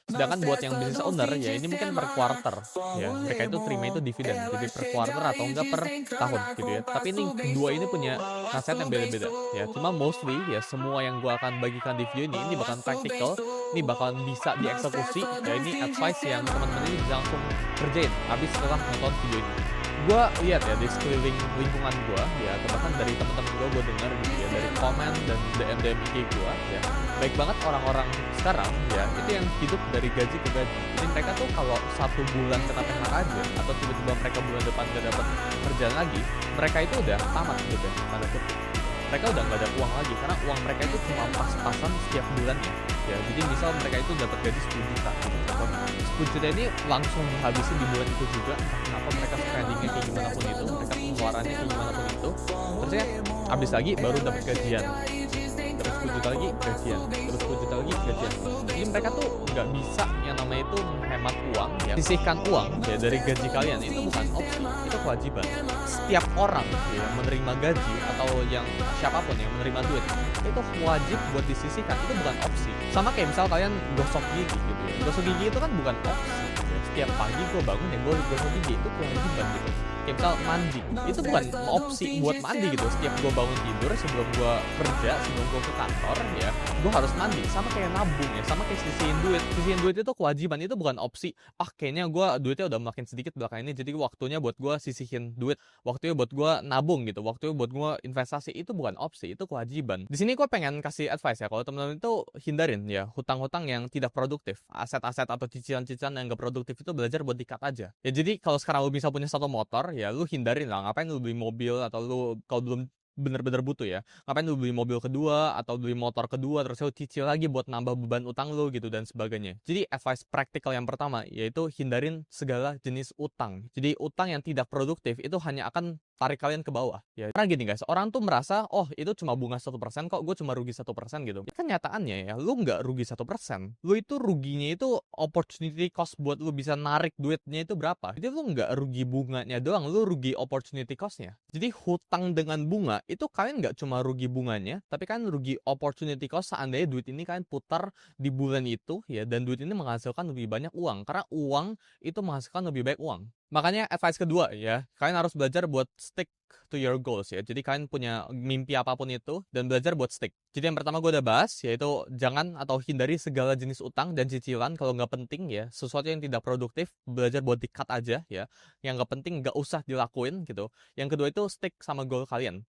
Sedangkan buat yang business owner ya ini mungkin per quarter ya, mereka itu terima itu dividen, jadi per quarter atau enggak per tahun gitu ya. Tapi ini kedua ini punya nasihat yang beda-beda ya. Cuma mostly ya semua yang gua akan bagikan di video ini bakalan praktikal, ini bakalan bisa dieksekusi ya, ini advice yang teman-teman ini bisa langsung kerjain habis setelah nonton video ini. Gua lihat ya di sekeliling lingkungan gua ya, atau bahkan dari teman-teman gua dengar gitu ya, dari komen dan DM-DM IG gua ya, baik banget orang-orang sekarang ya, itu yang hidup dari gaji ke gaji. Jadi mereka tuh kalau 1 bulan kena PHK aja, atau tiba-tiba mereka bulan depan gak dapat kerjaan lagi, mereka itu udah tamat gitu ya, tanda kutip. Mereka udah nggak ada uang lagi, karena uang mereka itu cuma pas-pasan setiap bulannya. Ya, jadi misal mereka itu dapat gaji 10 juta, gitu. Atau 10 juta ini langsung dihabisin di bulan itu juga, entah kenapa mereka spendingnya kayak gimana pun itu, mereka pengeluarannya kayak gimana pun itu, terusnya habis lagi baru dapat gajian. Terus 10 juta lagi gajian, terus 10 juta lagi gajian. Jadi mereka tuh nggak bisa yang namanya itu menghemat uang ya, sisihkan uang ya dari gaji kalian, itu bukan opsi, itu kewajiban. Setiap orang ya menerima gaji atau yang siapapun yang menerima duit, itu wajib buat disisihkan, itu bukan opsi. Sama kayak misal kalian gosok gigi gitu ya, gosok gigi itu kan bukan opsi ya. Setiap pagi gue bangun ya gue gosok gigi, itu kewajiban gitu. Kayak misal mandi, itu bukan opsi buat mandi gitu. Setiap gue bangun tidur, sebelum gue kerja, sebelum gue ke kantor ya, gue harus mandi. Sama kayak nabung ya, sama kayak sisihin duit. Sisihin duit itu kewajiban, itu bukan opsi. Ah kayaknya gue duitnya udah makin sedikit belakangan ini, jadi waktunya buat gue sisihin duit, waktunya buat gue nabung gitu, waktunya buat gue investasi. Itu bukan opsi, itu kewajiban. Di sini gue pengen kasih advice ya, kalau teman-teman itu hindarin ya hutang-hutang yang tidak produktif, aset-aset atau cicilan-cicilan yang gak produktif itu belajar buat di-cut aja. Ya jadi kalau sekarang lu bisa punya 1 motor, ya lu hindarin lah, ngapain lu beli mobil, atau lu kalau belum bener-bener butuh ya, ngapain lu beli mobil kedua atau beli motor kedua terus lu cicil lagi buat nambah beban utang lu gitu dan sebagainya. Jadi advice praktikal yang pertama yaitu hindarin segala jenis utang. Jadi utang yang tidak produktif itu hanya akan tarik kalian ke bawah ya. Karena gini guys, orang tuh merasa oh itu cuma bunga 1%, kok gue cuma rugi 1% gitu. Ya, kenyataannya ya lu nggak rugi 1%, lu itu ruginya itu opportunity cost buat lu bisa narik duitnya itu berapa. Jadi lu nggak rugi bunganya doang, lu rugi opportunity costnya. Jadi hutang dengan bunga itu kalian nggak cuma rugi bunganya, tapi kan rugi opportunity cost seandainya duit ini kalian putar di bulan itu ya, dan duit ini menghasilkan lebih banyak uang, karena uang itu menghasilkan lebih banyak uang. Makanya advice kedua ya, kalian harus belajar buat stick to your goals ya. Jadi kalian punya mimpi apapun itu dan belajar buat stick. Jadi yang pertama gue udah bahas yaitu jangan atau hindari segala jenis utang dan cicilan kalau nggak penting ya. Sesuatu yang tidak produktif belajar buat di cut aja ya. Yang nggak penting nggak usah dilakuin gitu. Yang kedua itu stick sama goal kalian.